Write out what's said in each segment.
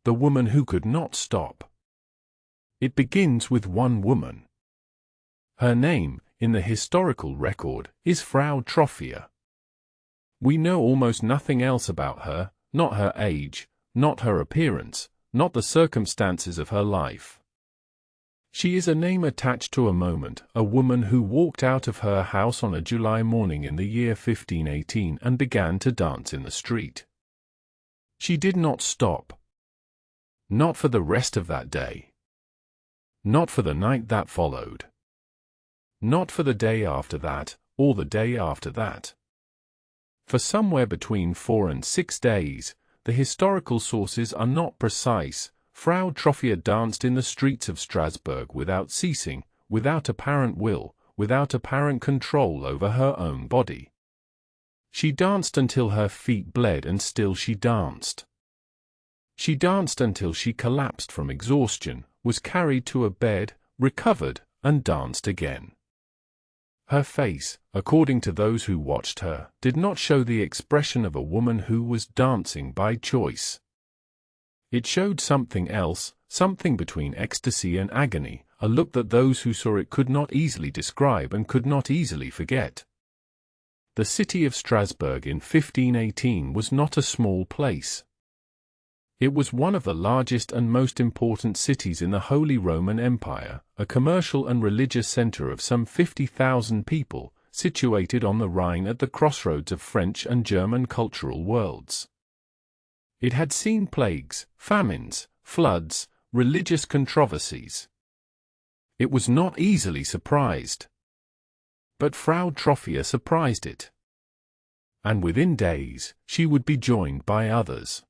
the woman who could not stop. It begins with one woman. Her name, in the historical record, is Frau Trophia. We know almost nothing else about her, not her age, not her appearance, not the circumstances of her life. She is a name attached to a moment, a woman who walked out of her house on a July morning in the year 1518 and began to dance in the street. She did not stop. Not for the rest of that day. Not for the night that followed. Not for the day after that, or the day after that. For somewhere between 4 and 6 days, the historical sources are not precise, Frau Trophia danced in the streets of Strasbourg without ceasing, without apparent will, without apparent control over her own body. She danced until her feet bled, and still she danced. She danced until she collapsed from exhaustion, was carried to a bed, recovered, and danced again. Her face, according to those who watched her, did not show the expression of a woman who was dancing by choice. It showed something else, something between ecstasy and agony, a look that those who saw it could not easily describe and could not easily forget. The city of Strasbourg in 1518 was not a small place. It was one of the largest and most important cities in the Holy Roman Empire, a commercial and religious center of some 50,000 people, situated on the Rhine at the crossroads of French and German cultural worlds. It had seen plagues, famines, floods, religious controversies. It was not easily surprised. But Frau Trophia surprised it. And within days, she would be joined by others.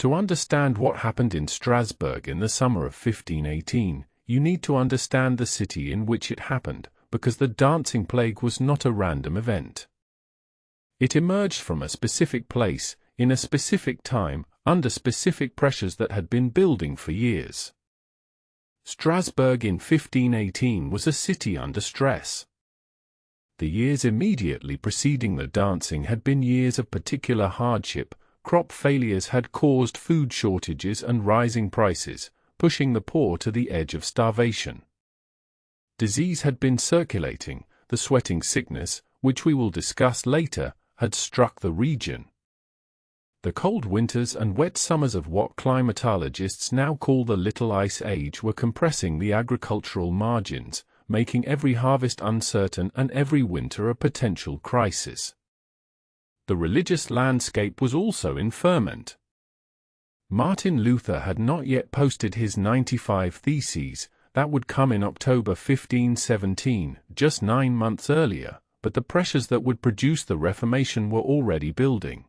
To understand what happened in Strasbourg in the summer of 1518, you need to understand the city in which it happened, because the dancing plague was not a random event. It emerged from a specific place, in a specific time, under specific pressures that had been building for years. Strasbourg in 1518 was a city under stress. The years immediately preceding the dancing had been years of particular hardship. Crop failures had caused food shortages and rising prices, pushing the poor to the edge of starvation. Disease had been circulating, the sweating sickness, which we will discuss later, had struck the region. The cold winters and wet summers of what climatologists now call the Little Ice Age were compressing the agricultural margins, making every harvest uncertain and every winter a potential crisis. The religious landscape was also in ferment. Martin Luther had not yet posted his 95 Theses, that would come in October 1517, just 9 months earlier, but the pressures that would produce the Reformation were already building.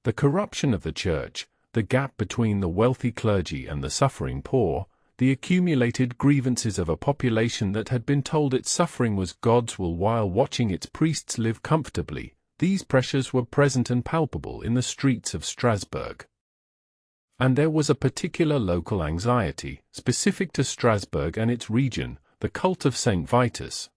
The corruption of the Church, the gap between the wealthy clergy and the suffering poor, the accumulated grievances of a population that had been told its suffering was God's will while watching its priests live comfortably, these pressures were present and palpable in the streets of Strasbourg. And there was a particular local anxiety, specific to Strasbourg and its region, the cult of Saint Vitus.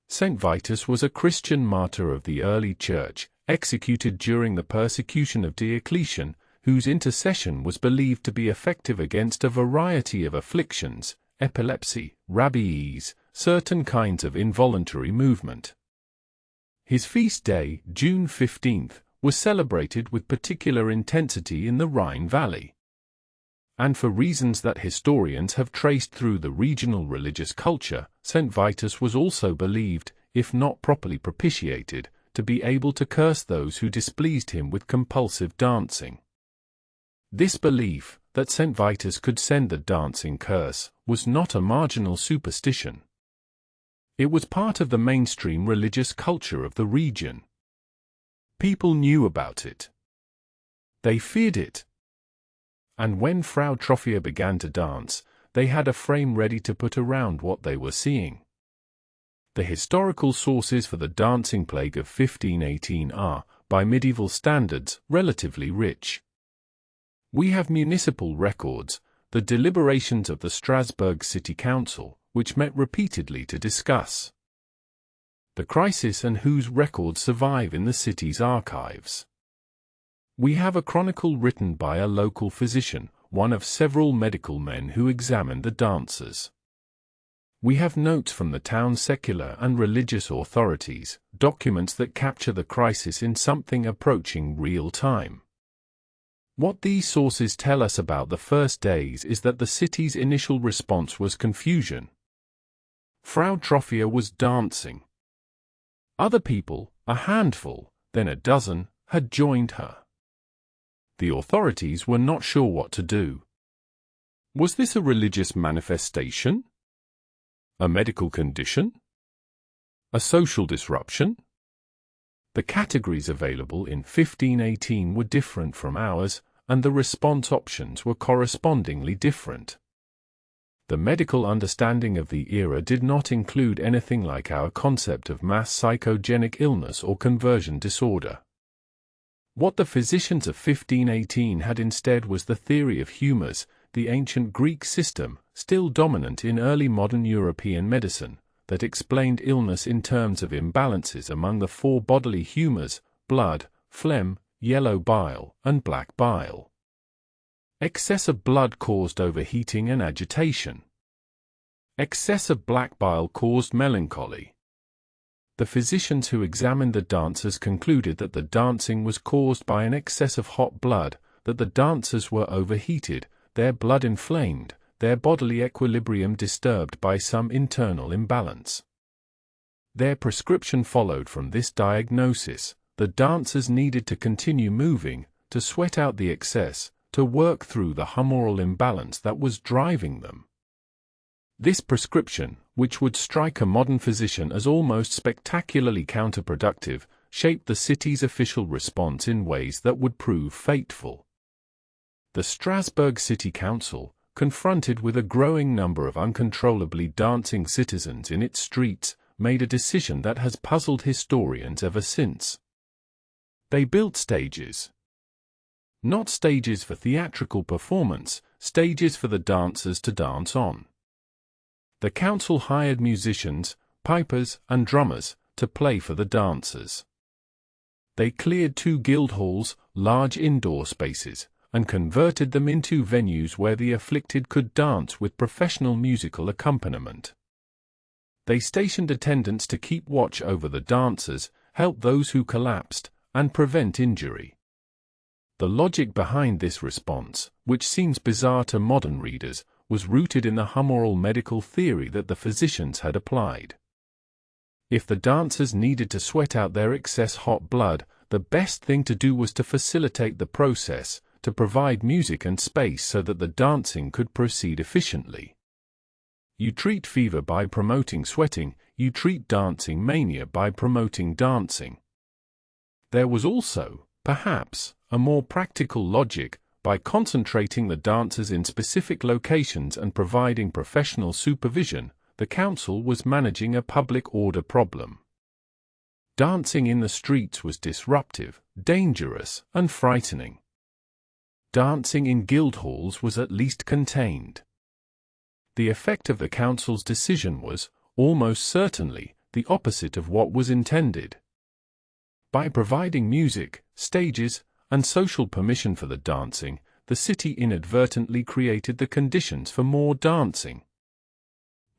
Saint Vitus was a Christian martyr of the early Church, executed during the persecution of Diocletian, whose intercession was believed to be effective against a variety of afflictions, epilepsy, rabies, certain kinds of involuntary movement. His feast day, June 15th, was celebrated with particular intensity in the Rhine Valley. And for reasons that historians have traced through the regional religious culture, St. Vitus was also believed, if not properly propitiated, to be able to curse those who displeased him with compulsive dancing. This belief, that St. Vitus could send the dancing curse, was not a marginal superstition. It was part of the mainstream religious culture of the region. People knew about it. They feared it. And when Frau Trophia began to dance, they had a frame ready to put around what they were seeing. The historical sources for the dancing plague of 1518 are, by medieval standards, relatively rich. We have municipal records, the deliberations of the Strasbourg City Council, which met repeatedly to discuss the crisis and whose records survive in the city's archives. We have a chronicle written by a local physician, one of several medical men who examined the dancers. We have notes from the town's secular and religious authorities, documents that capture the crisis in something approaching real time. What these sources tell us about the first days is that the city's initial response was confusion. Frau Troffea was dancing. Other people, a handful, then a dozen, had joined her. The authorities were not sure what to do. Was this a religious manifestation? A medical condition? A social disruption? The categories available in 1518 were different from ours, and the response options were correspondingly different. The medical understanding of the era did not include anything like our concept of mass psychogenic illness or conversion disorder. What the physicians of 1518 had instead was the theory of humors, the ancient Greek system, still dominant in early modern European medicine, that explained illness in terms of imbalances among the four bodily humors: blood, phlegm, yellow bile, and black bile. Excess of blood caused overheating and agitation. Excess of black bile caused melancholy. The physicians who examined the dancers concluded that the dancing was caused by an excess of hot blood, that the dancers were overheated, their blood inflamed, their bodily equilibrium disturbed by some internal imbalance. Their prescription followed from this diagnosis. The dancers needed to continue moving, to sweat out the excess, to work through the humoral imbalance that was driving them. This prescription, which would strike a modern physician as almost spectacularly counterproductive, shaped the city's official response in ways that would prove fateful. The Strasbourg City Council, confronted with a growing number of uncontrollably dancing citizens in its streets, made a decision that has puzzled historians ever since. They built stages. Not stages for theatrical performance, stages for the dancers to dance on. The council hired musicians, pipers, and drummers to play for the dancers. They cleared 2 guild halls, large indoor spaces, and converted them into venues where the afflicted could dance with professional musical accompaniment. They stationed attendants to keep watch over the dancers, help those who collapsed, and prevent injury. The logic behind this response, which seems bizarre to modern readers, was rooted in the humoral medical theory that the physicians had applied. If the dancers needed to sweat out their excess hot blood, the best thing to do was to facilitate the process, to provide music and space so that the dancing could proceed efficiently. You treat fever by promoting sweating, you treat dancing mania by promoting dancing. There was also, perhaps, a more practical logic. By concentrating the dancers in specific locations and providing professional supervision, the council was managing a public order problem. Dancing in the streets was disruptive, dangerous, and frightening. Dancing in guild halls was at least contained. The effect of the council's decision was, almost certainly, the opposite of what was intended. By providing music, stages, and social permission for the dancing, the city inadvertently created the conditions for more dancing.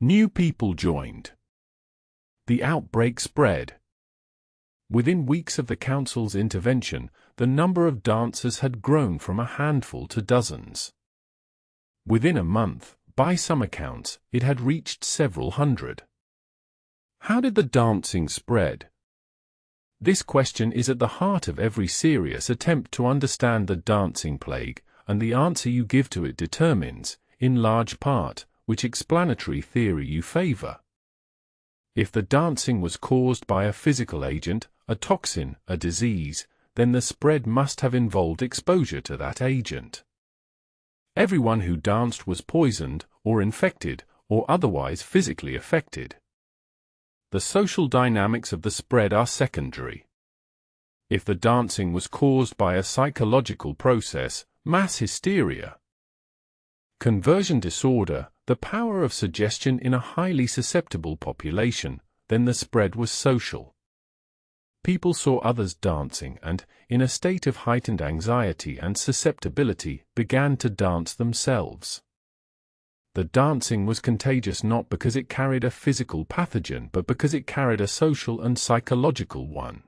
New people joined. The outbreak spread. Within weeks of the council's intervention, the number of dancers had grown from a handful to dozens. Within a month, by some accounts, it had reached several hundred. How did the dancing spread? This question is at the heart of every serious attempt to understand the dancing plague, and the answer you give to it determines, in large part, which explanatory theory you favor. If the dancing was caused by a physical agent, a toxin, a disease, then the spread must have involved exposure to that agent. Everyone who danced was poisoned, or infected, or otherwise physically affected. The social dynamics of the spread are secondary. If the dancing was caused by a psychological process, mass hysteria, conversion disorder, the power of suggestion in a highly susceptible population, then the spread was social. People saw others dancing and, in a state of heightened anxiety and susceptibility, began to dance themselves. The dancing was contagious not because it carried a physical pathogen but because it carried a social and psychological one.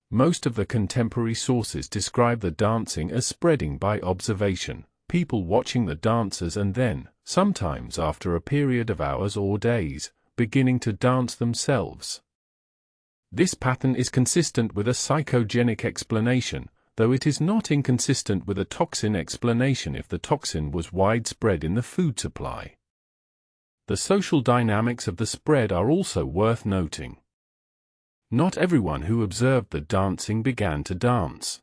Most of the contemporary sources describe the dancing as spreading by observation, people watching the dancers and then, sometimes after a period of hours or days, beginning to dance themselves. This pattern is consistent with a psychogenic explanation, though it is not inconsistent with a toxin explanation if the toxin was widespread in the food supply. The social dynamics of the spread are also worth noting. Not everyone who observed the dancing began to dance.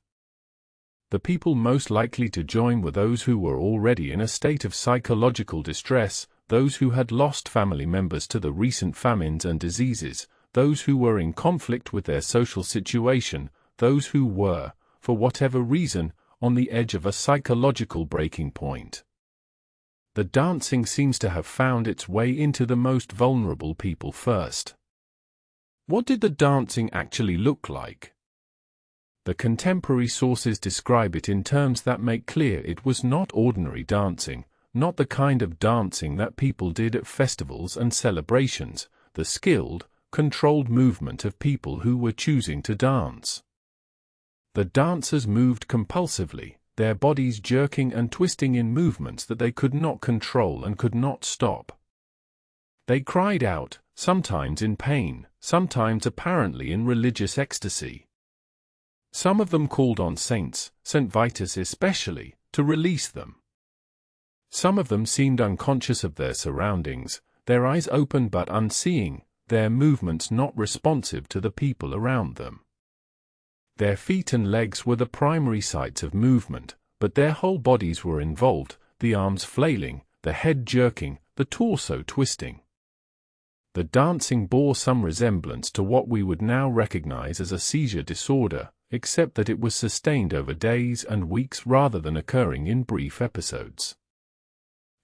The people most likely to join were those who were already in a state of psychological distress, those who had lost family members to the recent famines and diseases, those who were in conflict with their social situation, those who were, for whatever reason, on the edge of a psychological breaking point. The dancing seems to have found its way into the most vulnerable people first. What did the dancing actually look like? The contemporary sources describe it in terms that make clear it was not ordinary dancing, not the kind of dancing that people did at festivals and celebrations, the skilled, controlled movement of people who were choosing to dance. The dancers moved compulsively, their bodies jerking and twisting in movements that they could not control and could not stop. They cried out, sometimes in pain, sometimes apparently in religious ecstasy. Some of them called on saints, St. Vitus especially, to release them. Some of them seemed unconscious of their surroundings, their eyes open but unseeing, their movements not responsive to the people around them. Their feet and legs were the primary sites of movement, but their whole bodies were involved, the arms flailing, the head jerking, the torso twisting. The dancing bore some resemblance to what we would now recognize as a seizure disorder, except that it was sustained over days and weeks rather than occurring in brief episodes.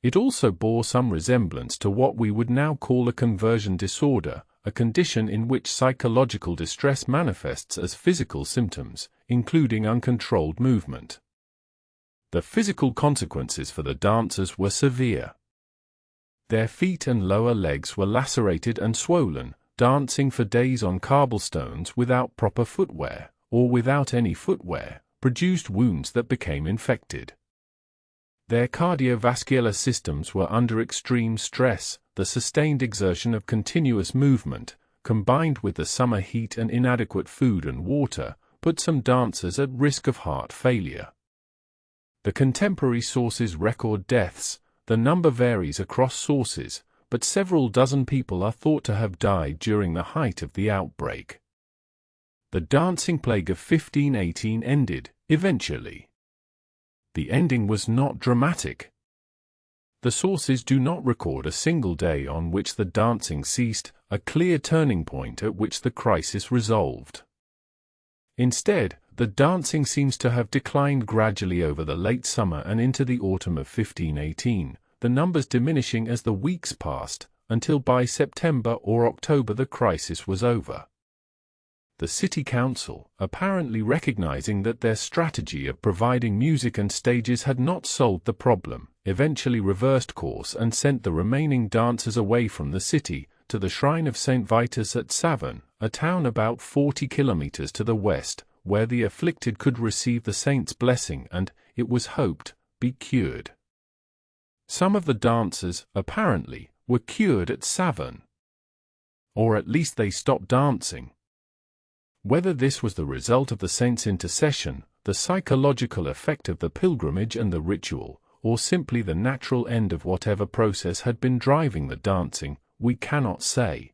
It also bore some resemblance to what we would now call a conversion disorder, a condition in which psychological distress manifests as physical symptoms, including uncontrolled movement. The physical consequences for the dancers were severe. Their feet and lower legs were lacerated and swollen, dancing for days on cobblestones without proper footwear, or without any footwear, produced wounds that became infected. Their cardiovascular systems were under extreme stress. The sustained exertion of continuous movement, combined with the summer heat and inadequate food and water, put some dancers at risk of heart failure. The contemporary sources record deaths. The number varies across sources, but several dozen people are thought to have died during the height of the outbreak. The dancing plague of 1518 ended, eventually. The ending was not dramatic. The sources do not record a single day on which the dancing ceased, a clear turning point at which the crisis resolved. Instead, the dancing seems to have declined gradually over the late summer and into the autumn of 1518, the numbers diminishing as the weeks passed, until by September or October the crisis was over. The city council, apparently recognizing that their strategy of providing music and stages had not solved the problem, eventually reversed course and sent the remaining dancers away from the city, to the shrine of St. Vitus at Saverne, a town about 40 kilometers to the west, where the afflicted could receive the saint's blessing and, it was hoped, be cured. Some of the dancers, apparently, were cured at Saverne. Or at least they stopped dancing. Whether this was the result of the saint's intercession, the psychological effect of the pilgrimage and the ritual, or simply the natural end of whatever process had been driving the dancing, we cannot say.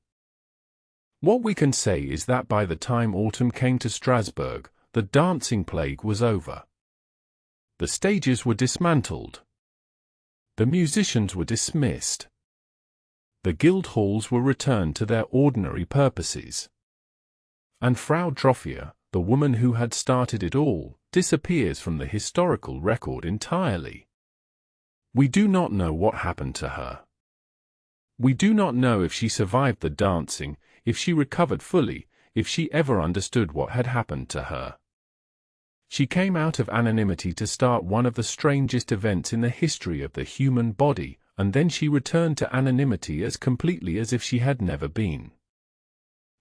What we can say is that by the time autumn came to Strasbourg, the dancing plague was over. The stages were dismantled. The musicians were dismissed. The guild halls were returned to their ordinary purposes. And Frau Troffea, the woman who had started it all, disappears from the historical record entirely. We do not know what happened to her. We do not know if she survived the dancing, if she recovered fully, if she ever understood what had happened to her. She came out of anonymity to start one of the strangest events in the history of the human body, and then she returned to anonymity as completely as if she had never been.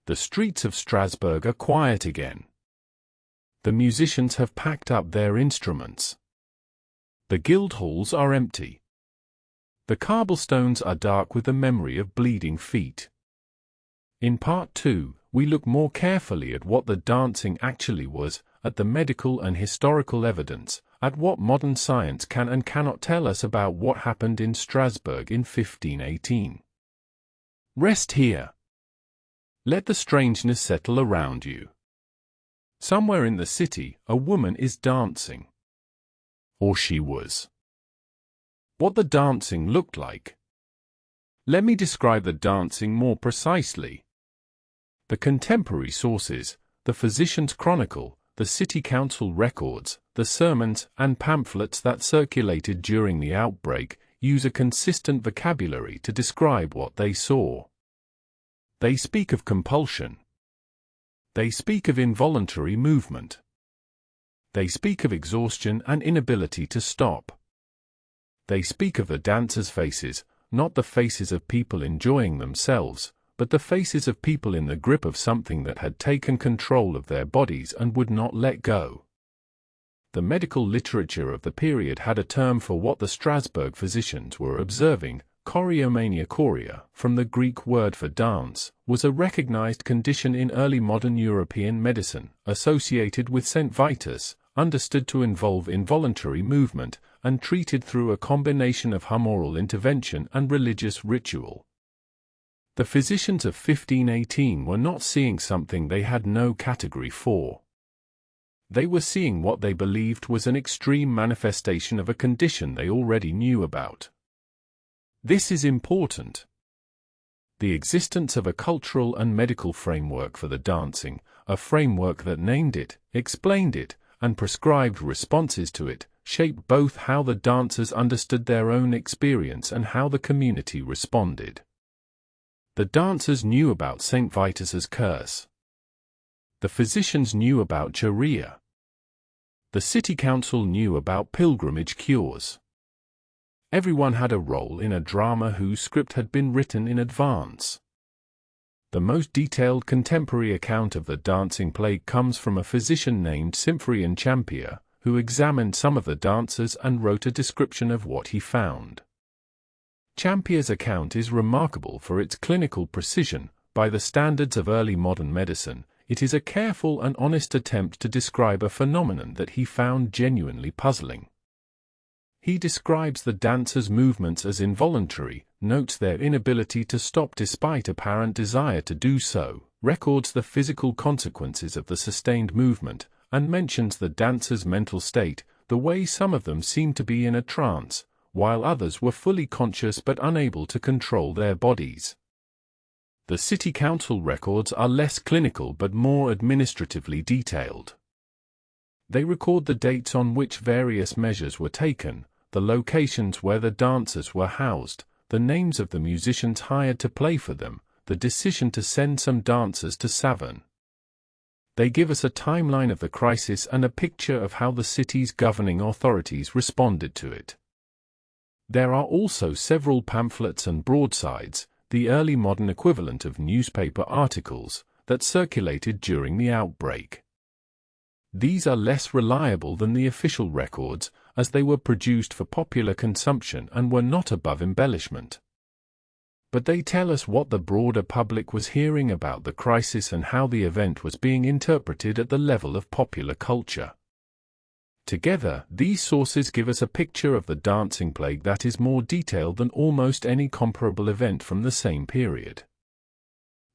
The streets of Strasbourg are quiet again. The musicians have packed up their instruments. The guild halls are empty. The cobblestones are dark with the memory of bleeding feet. In Part 2, we look more carefully at what the dancing actually was, at the medical and historical evidence, at what modern science can and cannot tell us about what happened in Strasbourg in 1518. Rest here. Let the strangeness settle around you. Somewhere in the city, a woman is dancing. Or she was. What the dancing looked like. Let me describe the dancing more precisely. The contemporary sources, the Physician's Chronicle, the City Council records, the sermons and pamphlets that circulated during the outbreak, use a consistent vocabulary to describe what they saw. They speak of compulsion. They speak of involuntary movement. They speak of exhaustion and inability to stop. They speak of the dancers' faces, not the faces of people enjoying themselves, but the faces of people in the grip of something that had taken control of their bodies and would not let go. The medical literature of the period had a term for what the Strasbourg physicians were observing. Choreomania. Chorea, from the Greek word for dance, was a recognized condition in early modern European medicine, associated with St. Vitus, understood to involve involuntary movement, and treated through a combination of humoral intervention and religious ritual. The physicians of 1518 were not seeing something they had no category for. They were seeing what they believed was an extreme manifestation of a condition they already knew about. This is important. The existence of a cultural and medical framework for the dancing, a framework that named it, explained it, and prescribed responses to it, shaped both how the dancers understood their own experience and how the community responded. The dancers knew about St. Vitus's curse. The physicians knew about chorea. The city council knew about pilgrimage cures. Everyone had a role in a drama whose script had been written in advance. The most detailed contemporary account of the dancing plague comes from a physician named Symphorian Champier, who examined some of the dancers and wrote a description of what he found. Champier's account is remarkable for its clinical precision. By the standards of early modern medicine, it is a careful and honest attempt to describe a phenomenon that he found genuinely puzzling. He describes the dancers' movements as involuntary, notes their inability to stop despite apparent desire to do so, records the physical consequences of the sustained movement, and mentions the dancers' mental state, the way some of them seemed to be in a trance, while others were fully conscious but unable to control their bodies. The city council records are less clinical but more administratively detailed. They record the dates on which various measures were taken, the locations where the dancers were housed, the names of the musicians hired to play for them, the decision to send some dancers to Saverne. They give us a timeline of the crisis and a picture of how the city's governing authorities responded to it. There are also several pamphlets and broadsides, the early modern equivalent of newspaper articles, that circulated during the outbreak. These are less reliable than the official records, as they were produced for popular consumption and were not above embellishment. But they tell us what the broader public was hearing about the crisis and how the event was being interpreted at the level of popular culture. Together, these sources give us a picture of the dancing plague that is more detailed than almost any comparable event from the same period.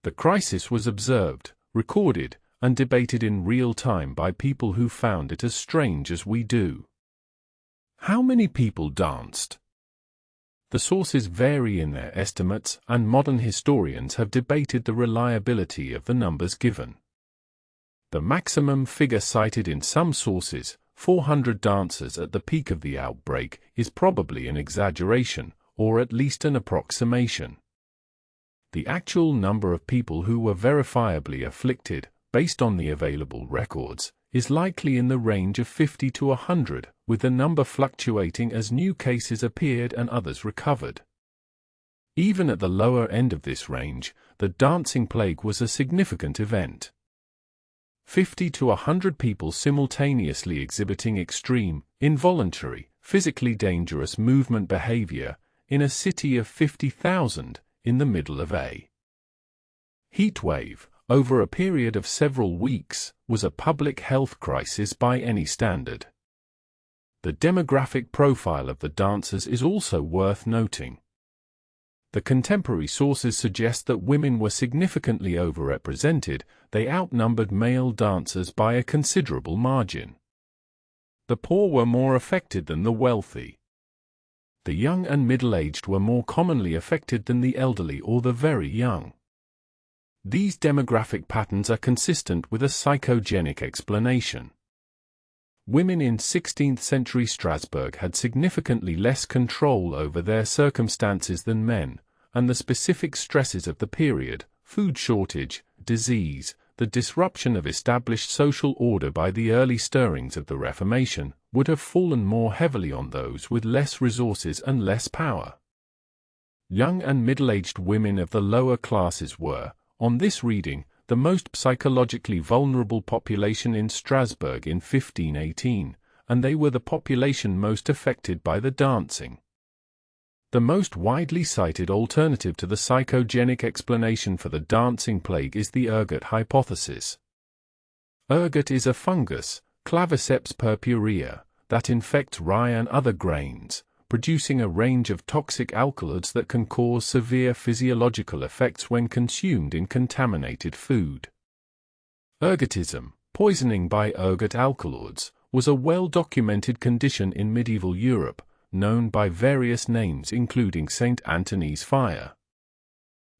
The crisis was observed, recorded, and debated in real time by people who found it as strange as we do. How many people danced? The sources vary in their estimates, and modern historians have debated the reliability of the numbers given. The maximum figure cited in some sources, 400 dancers at the peak of the outbreak, is probably an exaggeration, or at least an approximation. The actual number of people who were verifiably afflicted, based on the available records, is likely in the range of 50 to 100, with the number fluctuating as new cases appeared and others recovered. Even at the lower end of this range, the dancing plague was a significant event. 50 to 100 people simultaneously exhibiting extreme, involuntary, physically dangerous movement behavior in a city of 50,000 in the middle of a heat wave over a period of several weeks was a public health crisis by any standard. The demographic profile of the dancers is also worth noting. The contemporary sources suggest that women were significantly overrepresented. They outnumbered male dancers by a considerable margin. The poor were more affected than the wealthy. The young and middle-aged were more commonly affected than the elderly or the very young. These demographic patterns are consistent with a psychogenic explanation. Women in 16th-century Strasbourg had significantly less control over their circumstances than men, and the specific stresses of the period, food shortage, disease, the disruption of established social order by the early stirrings of the Reformation, would have fallen more heavily on those with less resources and less power. Young and middle-aged women of the lower classes were, on this reading, the most psychologically vulnerable population in Strasbourg in 1518, and they were the population most affected by the dancing. The most widely cited alternative to the psychogenic explanation for the dancing plague is the ergot hypothesis. Ergot is a fungus, Claviceps purpurea, that infects rye and other grains, producing a range of toxic alkaloids that can cause severe physiological effects when consumed in contaminated food. Ergotism, poisoning by ergot alkaloids, was a well-documented condition in medieval Europe, known by various names including St. Anthony's fire.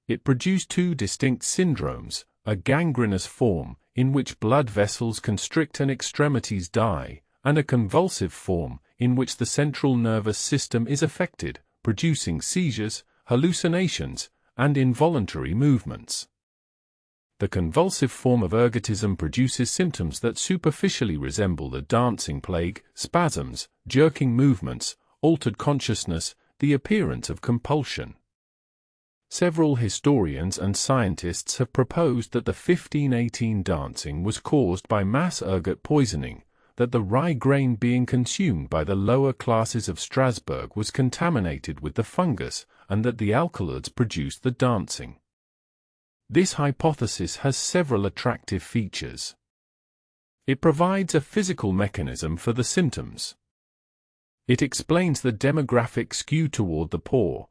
It produced two distinct syndromes, a gangrenous form, in which blood vessels constrict and extremities die, and a convulsive form, in which the central nervous system is affected, producing seizures, hallucinations, and involuntary movements. The convulsive form of ergotism produces symptoms that superficially resemble the dancing plague: spasms, jerking movements, altered consciousness, the appearance of compulsion. Several historians and scientists have proposed that the 1518 dancing was caused by mass ergot poisoning, that the rye grain being consumed by the lower classes of Strasbourg was contaminated with the fungus, and that the alkaloids produced the dancing. This hypothesis has several attractive features. It provides a physical mechanism for the symptoms. It explains the demographic skew toward the poor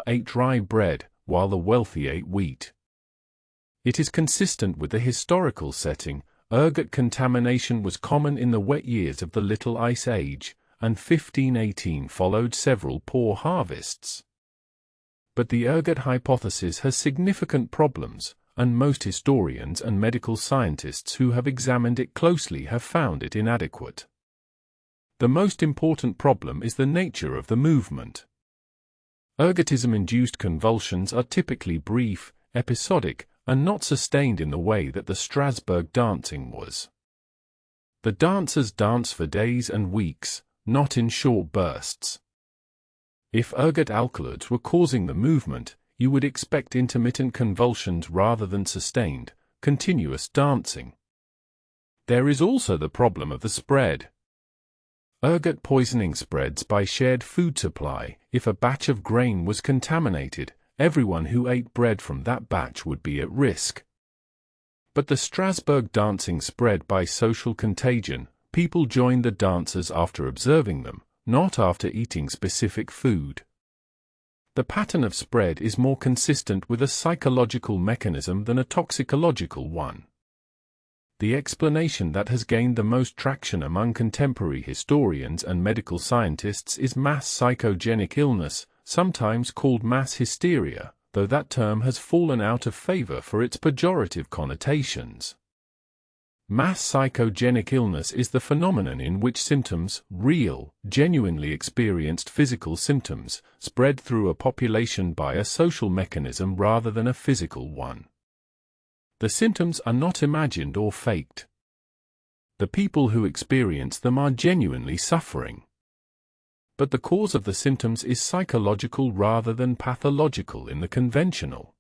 ate rye bread, while the wealthy ate wheat. It is consistent with the historical setting. Ergot contamination was common in the wet years of the Little Ice Age, and 1518 followed several poor harvests. But the ergot hypothesis has significant problems, and most historians and medical scientists who have examined it closely have found it inadequate. The most important problem is the nature of the movement. Ergotism-induced convulsions are typically brief, episodic, and not sustained in the way that the Strasbourg dancing was. The dancers dance for days and weeks, not in short bursts. If ergot alkaloids were causing the movement, you would expect intermittent convulsions rather than sustained, continuous dancing. There is also the problem of the spread. Ergot poisoning spreads by shared food supply. If a batch of grain was contaminated, everyone who ate bread from that batch would be at risk. But the Strasbourg dancing spread by social contagion. People joined the dancers after observing them, not after eating specific food. The pattern of spread is more consistent with a psychological mechanism than a toxicological one. The explanation that has gained the most traction among contemporary historians and medical scientists is mass psychogenic illness, sometimes called mass hysteria, though that term has fallen out of favor for its pejorative connotations. Mass psychogenic illness is the phenomenon in which symptoms, real, genuinely experienced physical symptoms, spread through a population by a social mechanism rather than a physical one. The symptoms are not imagined or faked. The people who experience them are genuinely suffering. But the cause of the symptoms is psychological rather than pathological in the conventional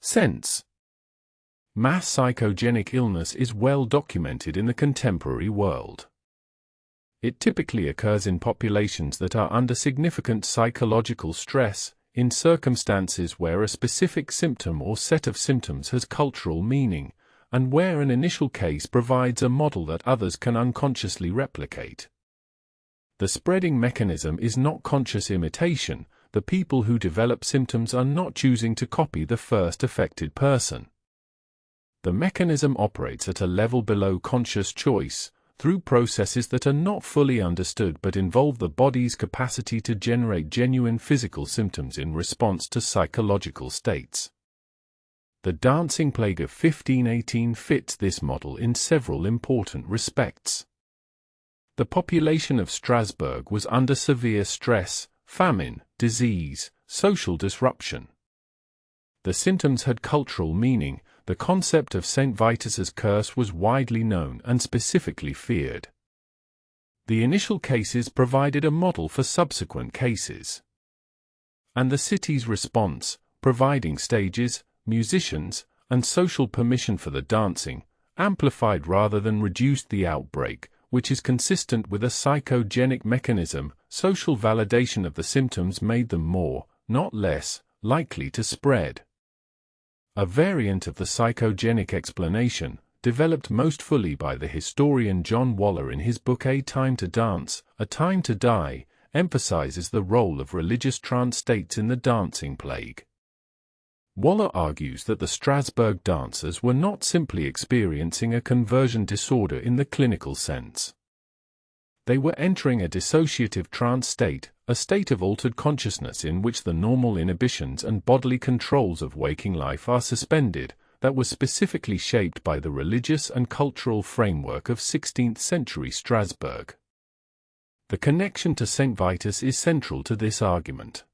sense. Mass psychogenic illness is well documented in the contemporary world. It typically occurs in populations that are under significant psychological stress, in circumstances where a specific symptom or set of symptoms has cultural meaning, and where an initial case provides a model that others can unconsciously replicate. The spreading mechanism is not conscious imitation. The people who develop symptoms are not choosing to copy the first affected person. The mechanism operates at a level below conscious choice, through processes that are not fully understood but involve the body's capacity to generate genuine physical symptoms in response to psychological states. The dancing plague of 1518 fits this model in several important respects. The population of Strasbourg was under severe stress, famine, disease, social disruption. The symptoms had cultural meaning. The concept of St. Vitus's curse was widely known and specifically feared. The initial cases provided a model for subsequent cases. And the city's response, providing stages, musicians, and social permission for the dancing, amplified rather than reduced the outbreak, which is consistent with a psychogenic mechanism. Social validation of the symptoms made them more, not less, likely to spread. A variant of the psychogenic explanation, developed most fully by the historian John Waller in his book A Time to Dance, A Time to Die, emphasizes the role of religious trance states in the dancing plague. Waller argues that the Strasbourg dancers were not simply experiencing a conversion disorder in the clinical sense. They were entering a dissociative trance state, a state of altered consciousness in which the normal inhibitions and bodily controls of waking life are suspended, that was specifically shaped by the religious and cultural framework of 16th-century Strasbourg. The connection to St. Vitus is central to this argument.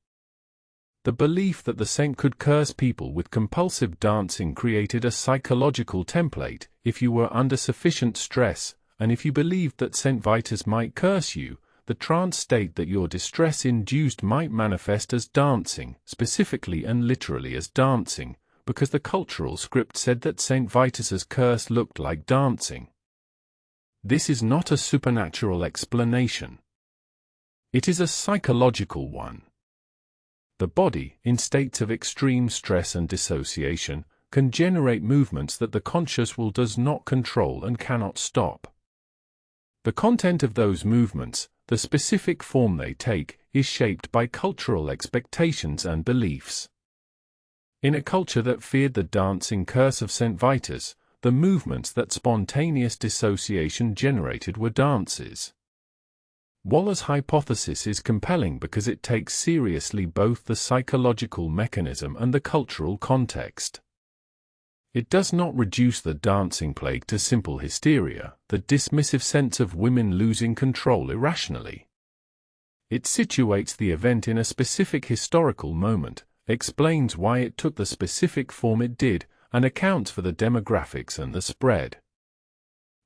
The belief that the saint could curse people with compulsive dancing created a psychological template. If you were under sufficient stress, and if you believed that St. Vitus might curse you, the trance state that your distress induced might manifest as dancing, specifically and literally as dancing, because the cultural script said that St. Vitus's curse looked like dancing. This is not a supernatural explanation. It is a psychological one. The body, in states of extreme stress and dissociation, can generate movements that the conscious will does not control and cannot stop. The content of those movements, the specific form they take, is shaped by cultural expectations and beliefs. In a culture that feared the dancing curse of St. Vitus, the movements that spontaneous dissociation generated were dances. Waller's hypothesis is compelling because it takes seriously both the psychological mechanism and the cultural context. It does not reduce the dancing plague to simple hysteria, the dismissive sense of women losing control irrationally. It situates the event in a specific historical moment, explains why it took the specific form it did, and accounts for the demographics and the spread.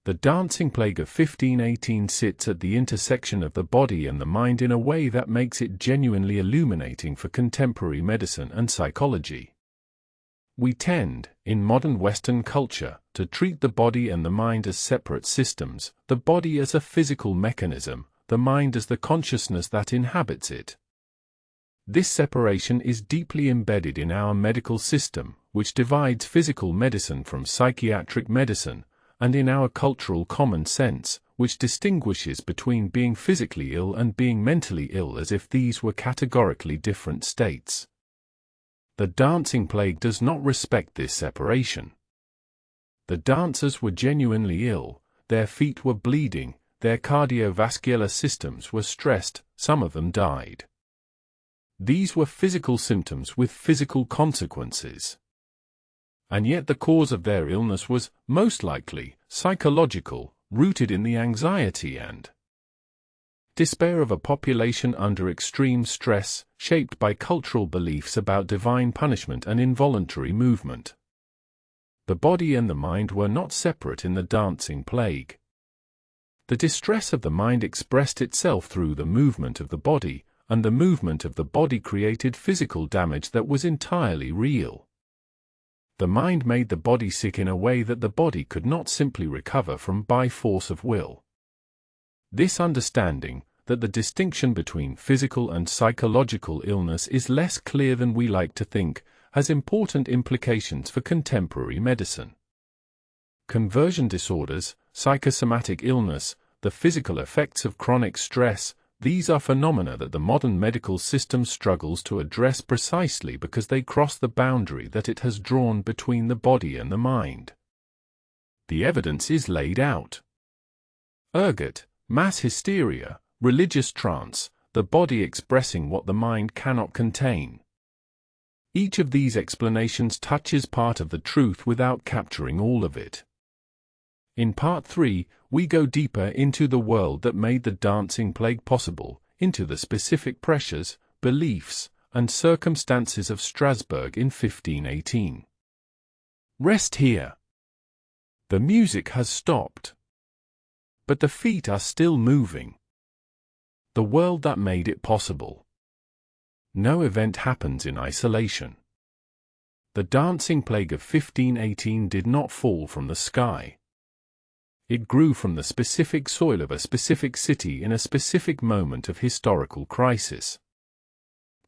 The dancing plague of 1518 sits at the intersection of the body and the mind in a way that makes it genuinely illuminating for contemporary medicine and psychology. We tend, in modern Western culture, to treat the body and the mind as separate systems, the body as a physical mechanism, the mind as the consciousness that inhabits it. This separation is deeply embedded in our medical system, which divides physical medicine from psychiatric medicine, and in our cultural common sense, which distinguishes between being physically ill and being mentally ill as if these were categorically different states. The dancing plague does not respect this separation. The dancers were genuinely ill, their feet were bleeding, their cardiovascular systems were stressed, some of them died. These were physical symptoms with physical consequences. And yet the cause of their illness was, most likely, psychological, rooted in the anxiety and despair of a population under extreme stress, shaped by cultural beliefs about divine punishment and involuntary movement. The body and the mind were not separate in the dancing plague. The distress of the mind expressed itself through the movement of the body, and the movement of the body created physical damage that was entirely real. The mind made the body sick in a way that the body could not simply recover from by force of will. This understanding, that the distinction between physical and psychological illness is less clear than we like to think, has important implications for contemporary medicine. Conversion disorders, psychosomatic illness, the physical effects of chronic stress, these are phenomena that the modern medical system struggles to address precisely because they cross the boundary that it has drawn between the body and the mind. The evidence is laid out. Ergot, mass hysteria, religious trance, the body expressing what the mind cannot contain. Each of these explanations touches part of the truth without capturing all of it. In Part 3, we go deeper into the world that made the dancing plague possible, into the specific pressures, beliefs, and circumstances of Strasbourg in 1518. Rest here. The music has stopped. But the feet are still moving. The world that made it possible. No event happens in isolation. The dancing plague of 1518 did not fall from the sky. It grew from the specific soil of a specific city in a specific moment of historical crisis.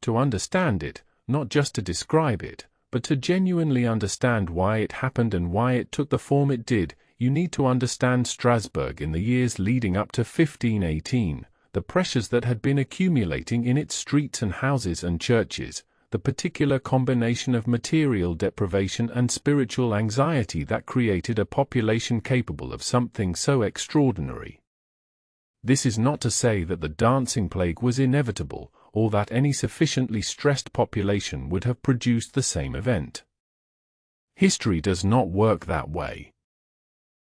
To understand it, not just to describe it, but to genuinely understand why it happened and why it took the form it did, you need to understand Strasbourg in the years leading up to 1518, the pressures that had been accumulating in its streets and houses and churches, the particular combination of material deprivation and spiritual anxiety that created a population capable of something so extraordinary. This is not to say that the dancing plague was inevitable, or that any sufficiently stressed population would have produced the same event. History does not work that way.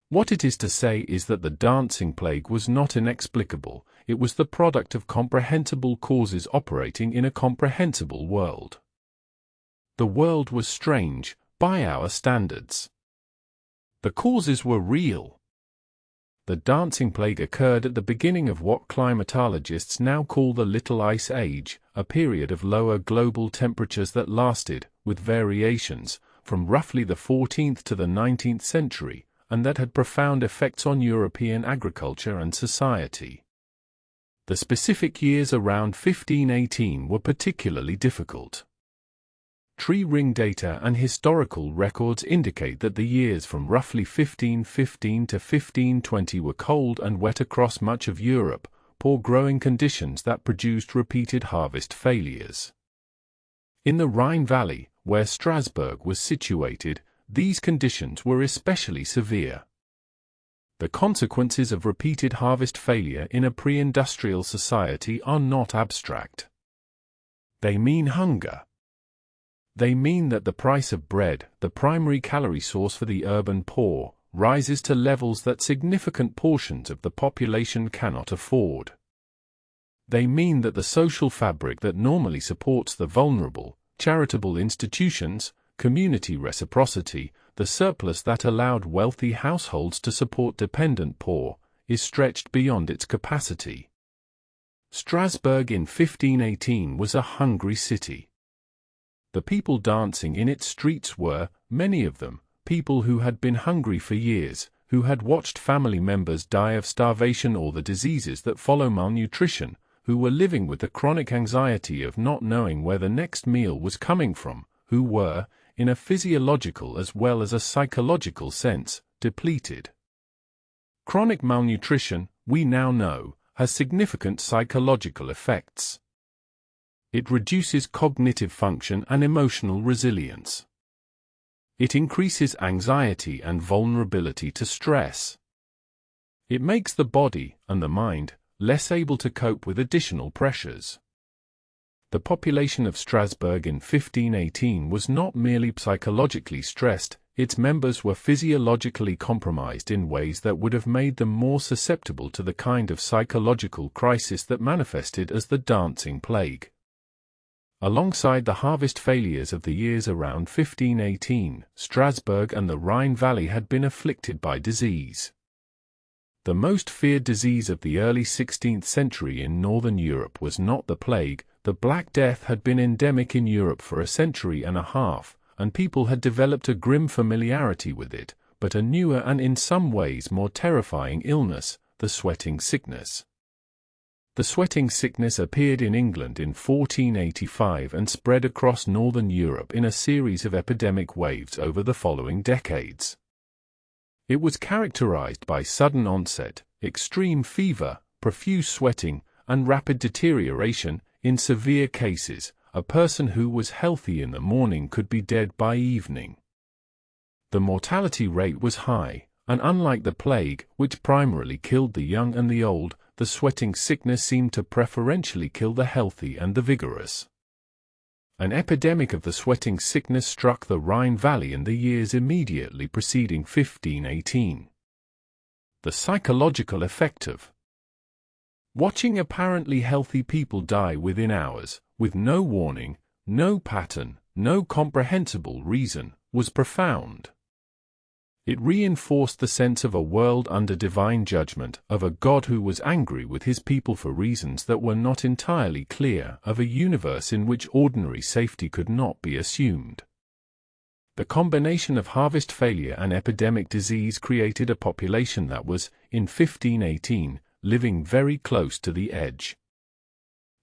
What it is to say is that the dancing plague was not inexplicable, it was the product of comprehensible causes operating in a comprehensible world. The world was strange, by our standards. The causes were real. The dancing plague occurred at the beginning of what climatologists now call the Little Ice Age, a period of lower global temperatures that lasted, with variations, from roughly the 14th to the 19th century, and that had profound effects on European agriculture and society. The specific years around 1518 were particularly difficult. Tree ring data and historical records indicate that the years from roughly 1515 to 1520 were cold and wet across much of Europe, poor growing conditions that produced repeated harvest failures. In the Rhine Valley, where Strasbourg was situated, these conditions were especially severe. The consequences of repeated harvest failure in a pre-industrial society are not abstract. They mean hunger. They mean that the price of bread, the primary calorie source for the urban poor, rises to levels that significant portions of the population cannot afford. They mean that the social fabric that normally supports the vulnerable, charitable institutions, community reciprocity, the surplus that allowed wealthy households to support dependent poor, is stretched beyond its capacity. Strasbourg in 1518 was a hungry city. The people dancing in its streets were, many of them, people who had been hungry for years, who had watched family members die of starvation or the diseases that follow malnutrition, who were living with the chronic anxiety of not knowing where the next meal was coming from, who were, in a physiological as well as a psychological sense, depleted. Chronic malnutrition, we now know, has significant psychological effects. It reduces cognitive function and emotional resilience. It increases anxiety and vulnerability to stress. It makes the body and the mind less able to cope with additional pressures. The population of Strasbourg in 1518 was not merely psychologically stressed, its members were physiologically compromised in ways that would have made them more susceptible to the kind of psychological crisis that manifested as the dancing plague. Alongside the harvest failures of the years around 1518, Strasbourg and the Rhine Valley had been afflicted by disease. The most feared disease of the early 16th century in northern Europe was not the plague. The Black Death had been endemic in Europe for a century and a half, and people had developed a grim familiarity with it, but a newer and in some ways more terrifying illness, the sweating sickness. The sweating sickness appeared in England in 1485 and spread across northern Europe in a series of epidemic waves over the following decades. It was characterized by sudden onset, extreme fever, profuse sweating, and rapid deterioration. In severe cases, a person who was healthy in the morning could be dead by evening. The mortality rate was high, and unlike the plague, which primarily killed the young and the old, the sweating sickness seemed to preferentially kill the healthy and the vigorous. An epidemic of the sweating sickness struck the Rhine Valley in the years immediately preceding 1518. The psychological effect of watching apparently healthy people die within hours, with no warning, no pattern, no comprehensible reason, was profound. It reinforced the sense of a world under divine judgment, of a God who was angry with his people for reasons that were not entirely clear, of a universe in which ordinary safety could not be assumed. The combination of harvest failure and epidemic disease created a population that was, in 1518, living very close to the edge.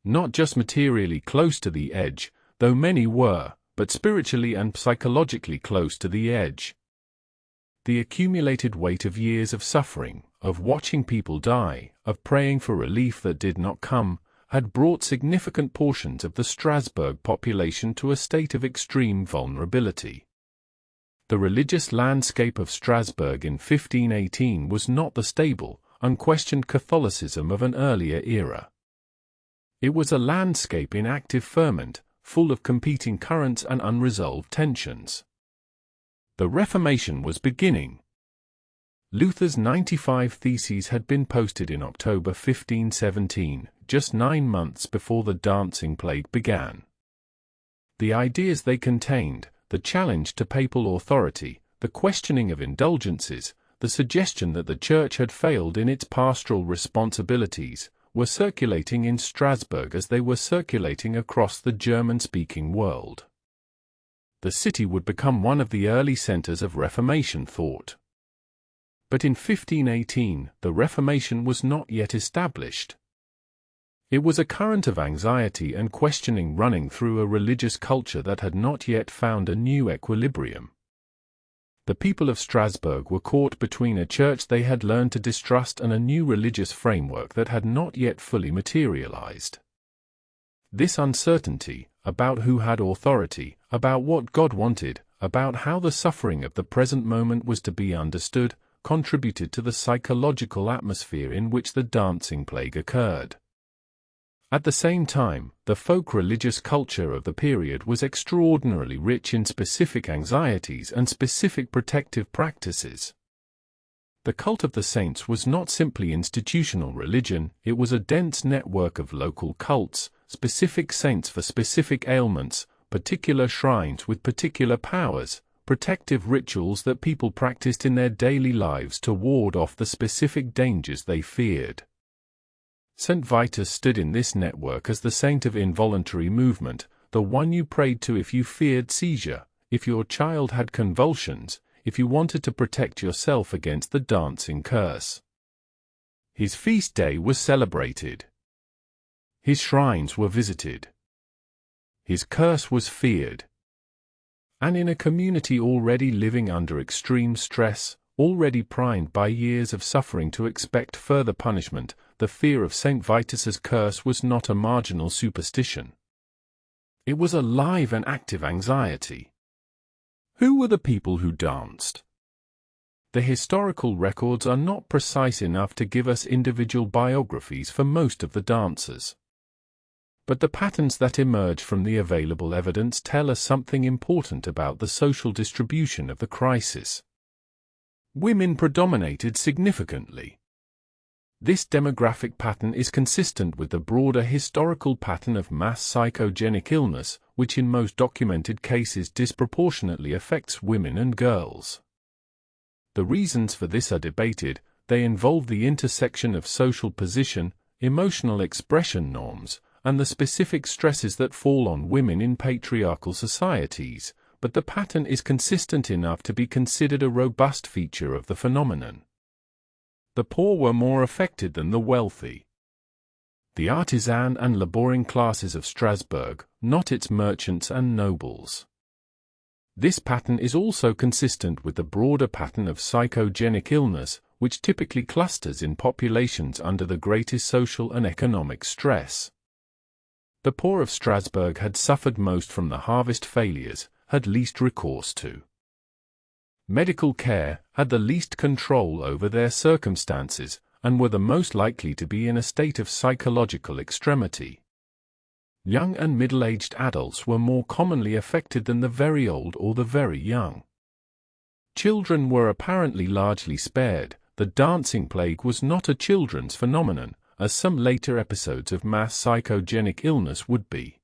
Not just materially close to the edge, though many were, but spiritually and psychologically close to the edge. The accumulated weight of years of suffering, of watching people die, of praying for relief that did not come, had brought significant portions of the Strasbourg population to a state of extreme vulnerability. The religious landscape of Strasbourg in 1518 was not the stable, unquestioned Catholicism of an earlier era. It was a landscape in active ferment, full of competing currents and unresolved tensions. The Reformation was beginning. Luther's 95 Theses had been posted in October 1517, just 9 months before the dancing plague began. The ideas they contained, the challenge to papal authority, the questioning of indulgences, the suggestion that the Church had failed in its pastoral responsibilities, were circulating in Strasbourg as they were circulating across the German-speaking world. The city would become one of the early centers of Reformation thought. But in 1518, the Reformation was not yet established. It was a current of anxiety and questioning running through a religious culture that had not yet found a new equilibrium. The people of Strasbourg were caught between a church they had learned to distrust and a new religious framework that had not yet fully materialized. This uncertainty, about who had authority, about what God wanted, about how the suffering of the present moment was to be understood, contributed to the psychological atmosphere in which the dancing plague occurred. At the same time, the folk religious culture of the period was extraordinarily rich in specific anxieties and specific protective practices. The cult of the saints was not simply institutional religion, it was a dense network of local cults, specific saints for specific ailments, particular shrines with particular powers, protective rituals that people practiced in their daily lives to ward off the specific dangers they feared. St. Vitus stood in this network as the saint of involuntary movement, the one you prayed to if you feared seizure, if your child had convulsions, if you wanted to protect yourself against the dancing curse. His feast day was celebrated. His shrines were visited. His curse was feared. And in a community already living under extreme stress, already primed by years of suffering to expect further punishment, the fear of St. Vitus's curse was not a marginal superstition. It was a live and active anxiety. Who were the people who danced? The historical records are not precise enough to give us individual biographies for most of the dancers. But the patterns that emerge from the available evidence tell us something important about the social distribution of the crisis. Women predominated significantly. This demographic pattern is consistent with the broader historical pattern of mass psychogenic illness, which in most documented cases disproportionately affects women and girls. The reasons for this are debated. They involve the intersection of social position, emotional expression norms, and the specific stresses that fall on women in patriarchal societies, but the pattern is consistent enough to be considered a robust feature of the phenomenon. The poor were more affected than the wealthy. The artisan and laboring classes of Strasbourg, not its merchants and nobles. This pattern is also consistent with the broader pattern of psychogenic illness, which typically clusters in populations under the greatest social and economic stress. The poor of Strasbourg had suffered most from the harvest failures, had least recourse to medical care, had the least control over their circumstances, and were the most likely to be in a state of psychological extremity. Young and middle-aged adults were more commonly affected than the very old or the very young. Children were apparently largely spared. The dancing plague was not a children's phenomenon, as some later episodes of mass psychogenic illness would be.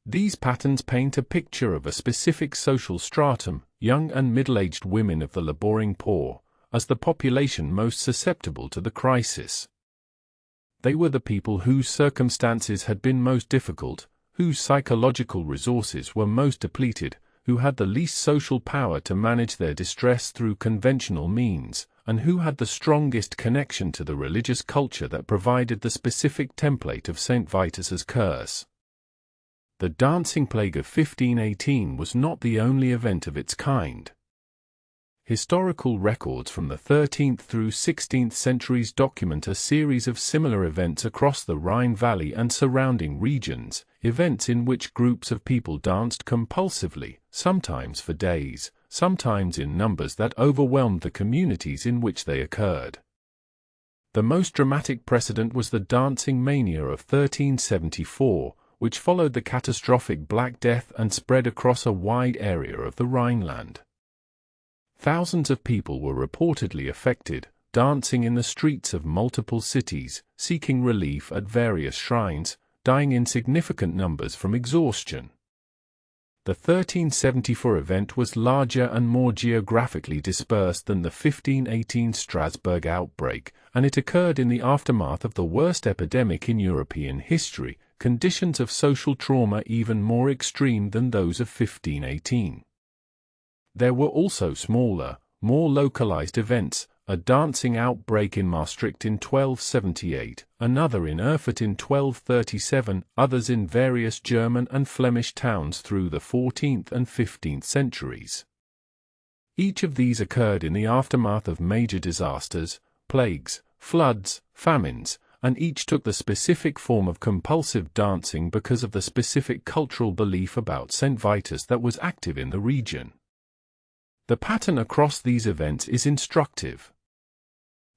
These patterns paint a picture of a specific social stratum, young and middle-aged women of the laboring poor, as the population most susceptible to the crisis. They were the people whose circumstances had been most difficult, whose psychological resources were most depleted, who had the least social power to manage their distress through conventional means, and who had the strongest connection to the religious culture that provided the specific template of St. Vitus's curse. The dancing plague of 1518 was not the only event of its kind. Historical records from the 13th through 16th centuries document a series of similar events across the Rhine Valley and surrounding regions, events in which groups of people danced compulsively, sometimes for days, sometimes in numbers that overwhelmed the communities in which they occurred. The most dramatic precedent was the dancing mania of 1374, which followed the catastrophic Black Death and spread across a wide area of the Rhineland. Thousands of people were reportedly affected, dancing in the streets of multiple cities, seeking relief at various shrines, dying in significant numbers from exhaustion. The 1374 event was larger and more geographically dispersed than the 1518 Strasbourg outbreak, and it occurred in the aftermath of the worst epidemic in European history, conditions of social trauma even more extreme than those of 1518. There were also smaller, more localized events, a dancing outbreak in Maastricht in 1278, another in Erfurt in 1237, others in various German and Flemish towns through the 14th and 15th centuries. Each of these occurred in the aftermath of major disasters, plagues, floods, famines, and each took the specific form of compulsive dancing because of the specific cultural belief about St. Vitus that was active in the region. The pattern across these events is instructive.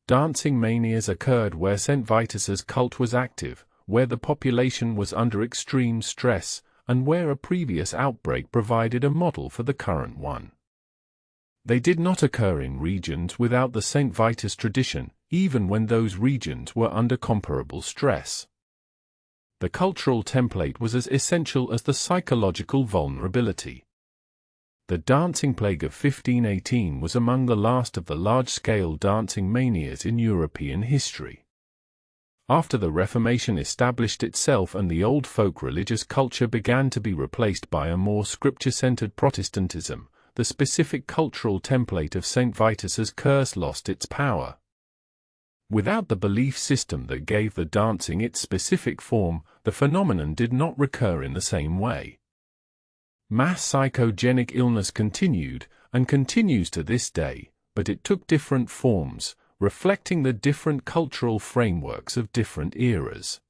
Dancing manias occurred where St. Vitus's cult was active, where the population was under extreme stress, and where a previous outbreak provided a model for the current one. They did not occur in regions without the St. Vitus tradition, even when those regions were under comparable stress. The cultural template was as essential as the psychological vulnerability. The dancing plague of 1518 was among the last of the large-scale dancing manias in European history. After the Reformation established itself and the old folk religious culture began to be replaced by a more scripture-centered Protestantism, the specific cultural template of St. Vitus's curse lost its power. Without the belief system that gave the dancing its specific form, the phenomenon did not recur in the same way. Mass psychogenic illness continued, and continues to this day, but it took different forms, reflecting the different cultural frameworks of different eras.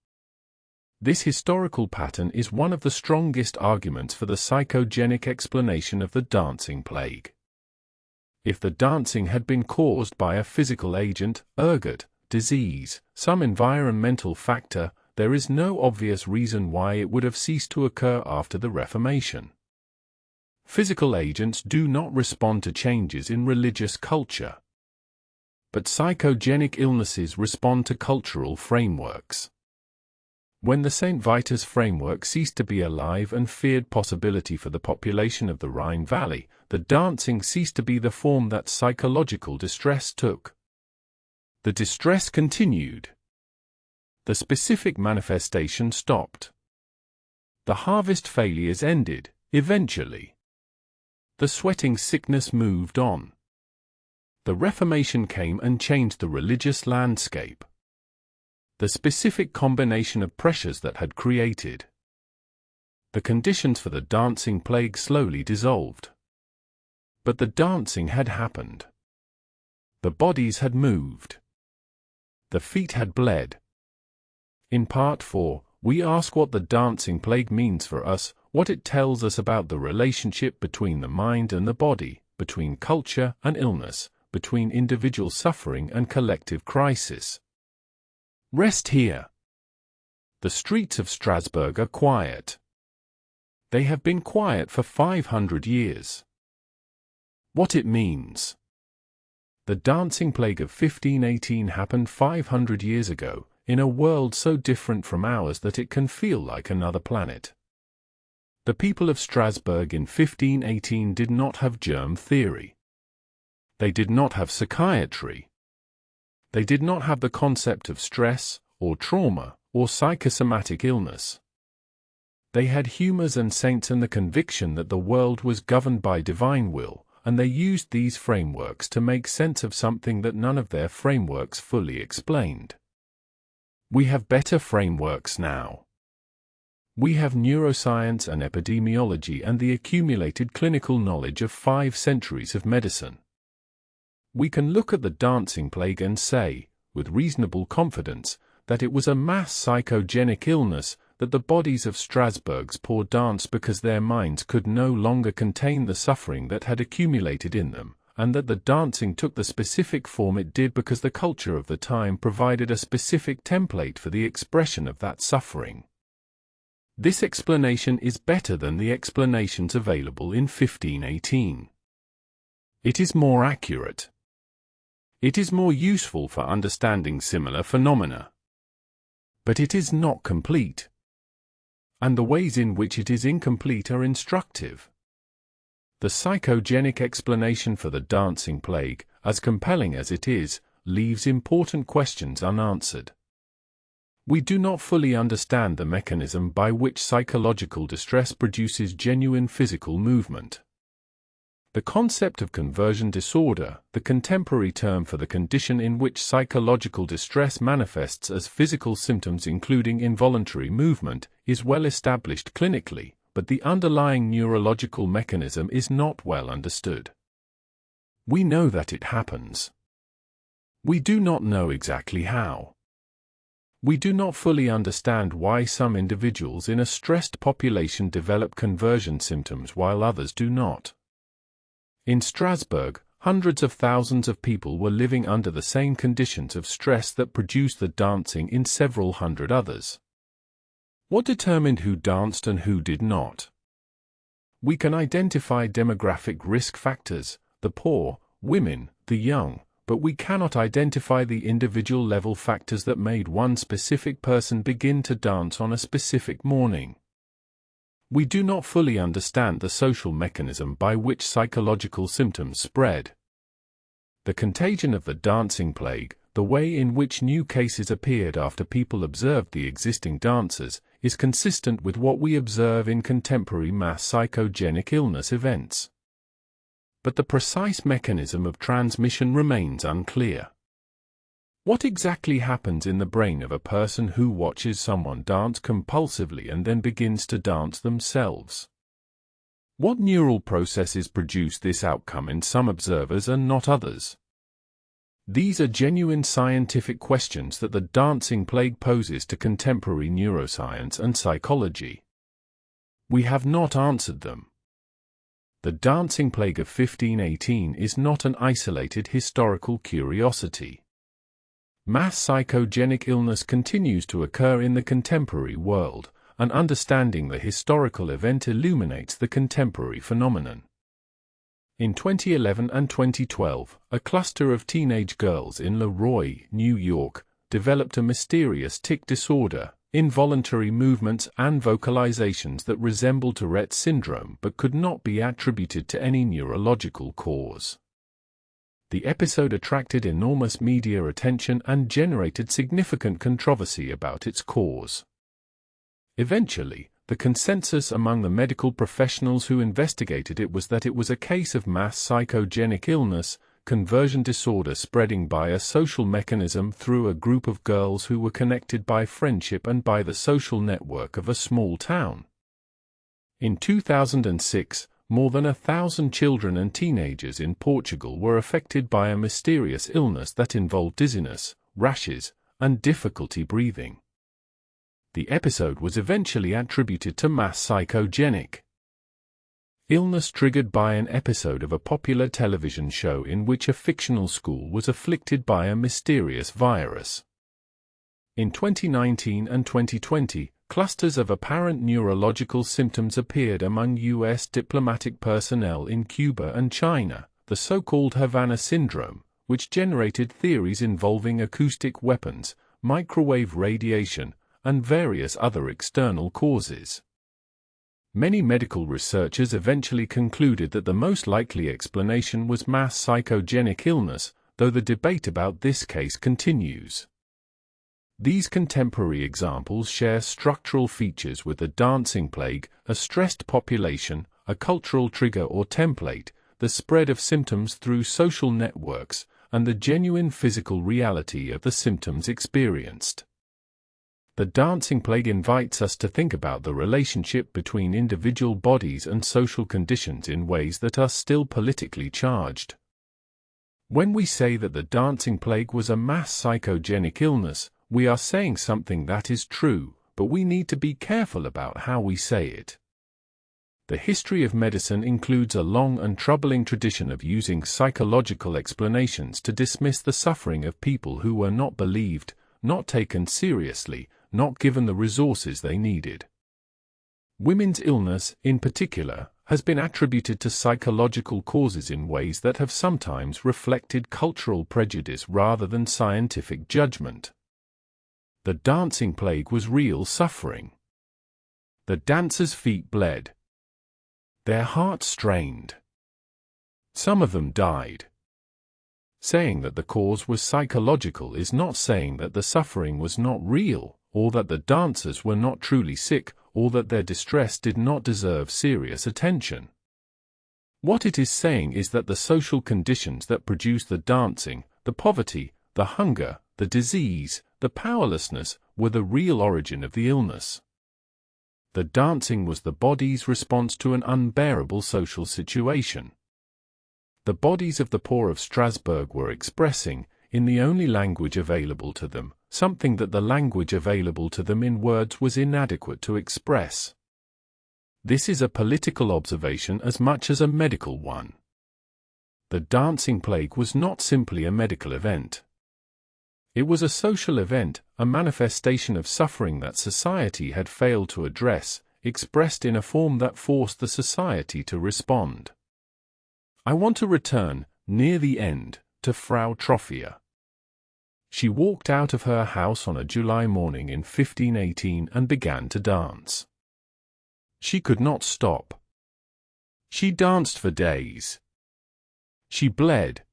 This historical pattern is one of the strongest arguments for the psychogenic explanation of the dancing plague. If the dancing had been caused by a physical agent, ergot, disease, some environmental factor, there is no obvious reason why it would have ceased to occur after the Reformation. Physical agents do not respond to changes in religious culture. But psychogenic illnesses respond to cultural frameworks. When the St. Vitus framework ceased to be a live and feared possibility for the population of the Rhine Valley, the dancing ceased to be the form that psychological distress took. The distress continued. The specific manifestation stopped. The harvest failures ended, eventually. The sweating sickness moved on. The Reformation came and changed the religious landscape. The specific combination of pressures that had created the conditions for the dancing plague slowly dissolved. But the dancing had happened. The bodies had moved. The feet had bled. In Part 4, we ask what the dancing plague means for us, what it tells us about the relationship between the mind and the body, between culture and illness, between individual suffering and collective crisis. Rest here. The streets of Strasbourg are quiet. They have been quiet for 500 years. What it means. The dancing plague of 1518 happened 500 years ago, in a world so different from ours that it can feel like another planet. The people of Strasbourg in 1518 did not have germ theory. They did not have psychiatry. They did not have the concept of stress, or trauma, or psychosomatic illness. They had humors and saints and the conviction that the world was governed by divine will, and they used these frameworks to make sense of something that none of their frameworks fully explained. We have better frameworks now. We have neuroscience and epidemiology and the accumulated clinical knowledge of 5 centuries of medicine. We can look at the dancing plague and say, with reasonable confidence, that it was a mass psychogenic illness, that the bodies of Strasbourg's poor danced because their minds could no longer contain the suffering that had accumulated in them, and that the dancing took the specific form it did because the culture of the time provided a specific template for the expression of that suffering. This explanation is better than the explanations available in 1518. It is more accurate. It is more useful for understanding similar phenomena. But it is not complete. And the ways in which it is incomplete are instructive. The psychogenic explanation for the dancing plague, as compelling as it is, leaves important questions unanswered. We do not fully understand the mechanism by which psychological distress produces genuine physical movement. The concept of conversion disorder, the contemporary term for the condition in which psychological distress manifests as physical symptoms including involuntary movement, is well established clinically, but the underlying neurological mechanism is not well understood. We know that it happens. We do not know exactly how. We do not fully understand why some individuals in a stressed population develop conversion symptoms while others do not. In Strasbourg, hundreds of thousands of people were living under the same conditions of stress that produced the dancing in several hundred others. What determined who danced and who did not? We can identify demographic risk factors, the poor, women, the young, but we cannot identify the individual level factors that made one specific person begin to dance on a specific morning. We do not fully understand the social mechanism by which psychological symptoms spread. The contagion of the dancing plague, the way in which new cases appeared after people observed the existing dancers, is consistent with what we observe in contemporary mass psychogenic illness events. But the precise mechanism of transmission remains unclear. What exactly happens in the brain of a person who watches someone dance compulsively and then begins to dance themselves? What neural processes produce this outcome in some observers and not others? These are genuine scientific questions that the dancing plague poses to contemporary neuroscience and psychology. We have not answered them. The dancing plague of 1518 is not an isolated historical curiosity. Mass psychogenic illness continues to occur in the contemporary world, and understanding the historical event illuminates the contemporary phenomenon. In 2011 and 2012, a cluster of teenage girls in Leroy, New York, developed a mysterious tic disorder, involuntary movements and vocalizations that resemble Tourette syndrome but could not be attributed to any neurological cause. The episode attracted enormous media attention and generated significant controversy about its cause. Eventually, the consensus among the medical professionals who investigated it was that it was a case of mass psychogenic illness, conversion disorder spreading by a social mechanism through a group of girls who were connected by friendship and by the social network of a small town. In 2006, more than 1,000 children and teenagers in Portugal were affected by a mysterious illness that involved dizziness, rashes, and difficulty breathing. The episode was eventually attributed to mass psychogenic illness triggered by an episode of a popular television show in which a fictional school was afflicted by a mysterious virus. In 2019 and 2020, clusters of apparent neurological symptoms appeared among U.S. diplomatic personnel in Cuba and China, the so-called Havana syndrome, which generated theories involving acoustic weapons, microwave radiation, and various other external causes. Many medical researchers eventually concluded that the most likely explanation was mass psychogenic illness, though the debate about this case continues. These contemporary examples share structural features with the dancing plague, a stressed population, a cultural trigger or template, the spread of symptoms through social networks, and the genuine physical reality of the symptoms experienced. The dancing plague invites us to think about the relationship between individual bodies and social conditions in ways that are still politically charged. When we say that the dancing plague was a mass psychogenic illness, we are saying something that is true, but we need to be careful about how we say it. The history of medicine includes a long and troubling tradition of using psychological explanations to dismiss the suffering of people who were not believed, not taken seriously, not given the resources they needed. Women's illness, in particular, has been attributed to psychological causes in ways that have sometimes reflected cultural prejudice rather than scientific judgment. The dancing plague was real suffering. The dancers' feet bled. Their hearts strained. Some of them died. Saying that the cause was psychological is not saying that the suffering was not real, or that the dancers were not truly sick, or that their distress did not deserve serious attention. What it is saying is that the social conditions that produce the dancing, the poverty, the hunger, the disease, the powerlessness, were the real origin of the illness. The dancing was the body's response to an unbearable social situation. The bodies of the poor of Strasbourg were expressing, in the only language available to them, something that the language available to them in words was inadequate to express. This is a political observation as much as a medical one. The dancing plague was not simply a medical event. It was a social event, a manifestation of suffering that society had failed to address, expressed in a form that forced the society to respond. I want to return, near the end, to Frau Troffea. She walked out of her house on a July morning in 1518 and began to dance. She could not stop. She danced for days. She bled.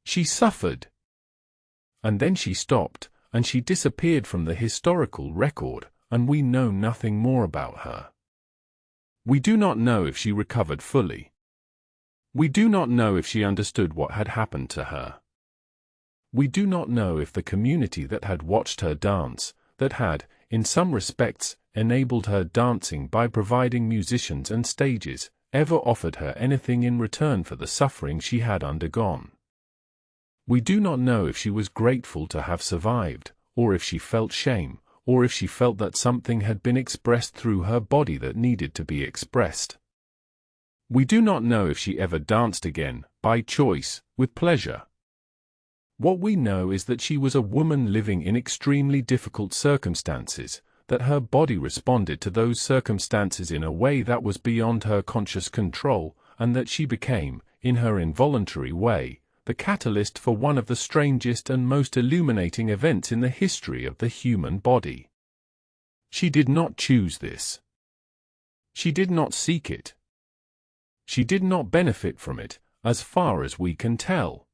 She suffered. And then she stopped, and she disappeared from the historical record, and we know nothing more about her. We do not know if she recovered fully. We do not know if she understood what had happened to her. We do not know if the community that had watched her dance, that had, in some respects, enabled her dancing by providing musicians and stages, ever offered her anything in return for the suffering she had undergone. We do not know if she was grateful to have survived, or if she felt shame, or if she felt that something had been expressed through her body that needed to be expressed. We do not know if she ever danced again, by choice, with pleasure. What we know is that she was a woman living in extremely difficult circumstances, that her body responded to those circumstances in a way that was beyond her conscious control, and that she became, in her involuntary way, the catalyst for one of the strangest and most illuminating events in the history of the human body. She did not choose this. She did not seek it. She did not benefit from it, as far as we can tell.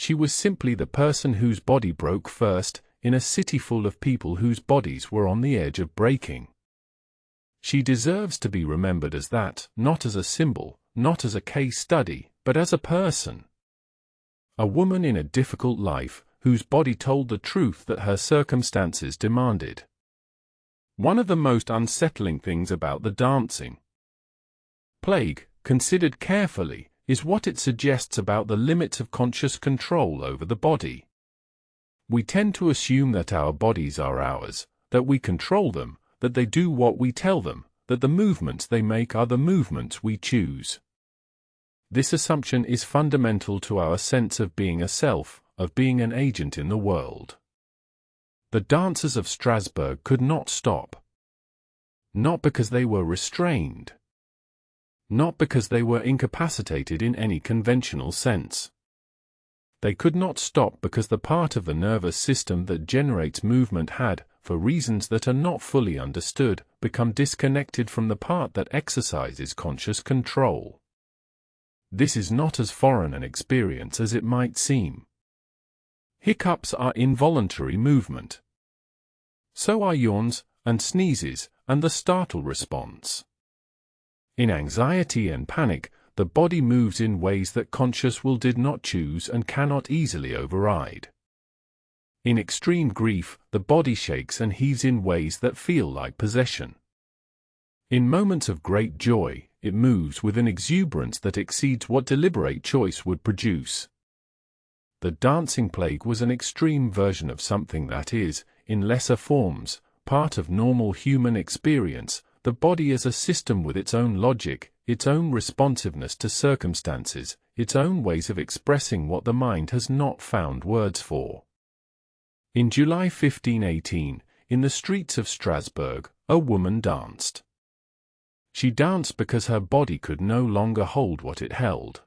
She was simply the person whose body broke first, in a city full of people whose bodies were on the edge of breaking. She deserves to be remembered as that, not as a symbol, not as a case study, but as a person. A woman in a difficult life, whose body told the truth that her circumstances demanded. One of the most unsettling things about the dancing plague, considered carefully, is what it suggests about the limits of conscious control over the body. We tend to assume that our bodies are ours, that we control them, that they do what we tell them, that the movements they make are the movements we choose. This assumption is fundamental to our sense of being a self, of being an agent in the world. The dancers of Strasbourg could not stop. Not because they were restrained. Not because they were incapacitated in any conventional sense. They could not stop because the part of the nervous system that generates movement had, for reasons that are not fully understood, become disconnected from the part that exercises conscious control. This is not as foreign an experience as it might seem. Hiccups are involuntary movement. So are yawns, and sneezes, and the startle response. In anxiety and panic, the body moves in ways that conscious will did not choose and cannot easily override. In extreme grief, the body shakes and heaves in ways that feel like possession. In moments of great joy, it moves with an exuberance that exceeds what deliberate choice would produce. The dancing plague was an extreme version of something that is, in lesser forms, part of normal human experience, the body as a system with its own logic, its own responsiveness to circumstances, its own ways of expressing what the mind has not found words for. In July 1518, in the streets of Strasbourg, a woman danced. She danced because her body could no longer hold what it held.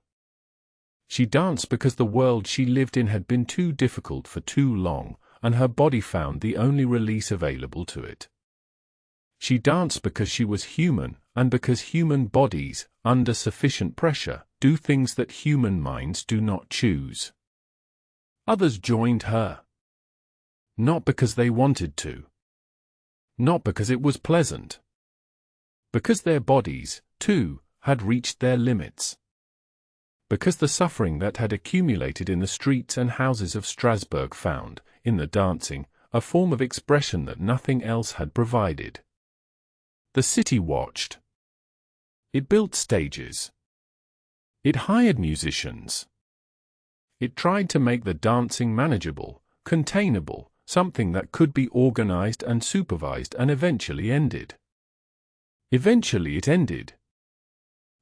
She danced because the world she lived in had been too difficult for too long, and her body found the only release available to it. She danced because she was human, and because human bodies, under sufficient pressure, do things that human minds do not choose. Others joined her. Not because they wanted to. Not because it was pleasant. Because their bodies, too, had reached their limits. Because the suffering that had accumulated in the streets and houses of Strasbourg found, in the dancing, a form of expression that nothing else had provided. The city watched. It built stages. It hired musicians. It tried to make the dancing manageable, containable, something that could be organized and supervised, and eventually ended. Eventually it ended.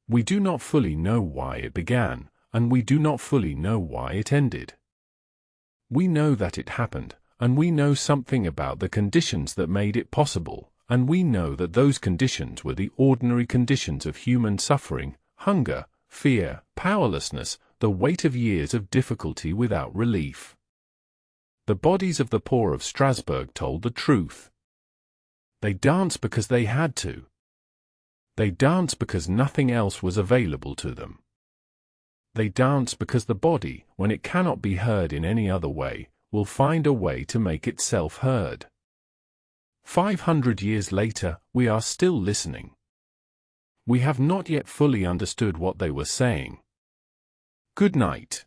We do not fully know why it began, and we do not fully know why it ended. We know that it happened, and we know something about the conditions that made it possible, and we know that those conditions were the ordinary conditions of human suffering, hunger, fear, powerlessness, the weight of years of difficulty without relief. The bodies of the poor of Strasbourg told the truth. They danced because they had to. They danced because nothing else was available to them. They dance because the body, when it cannot be heard in any other way, will find a way to make itself heard. 500 years later, we are still listening. We have not yet fully understood what they were saying. Good night.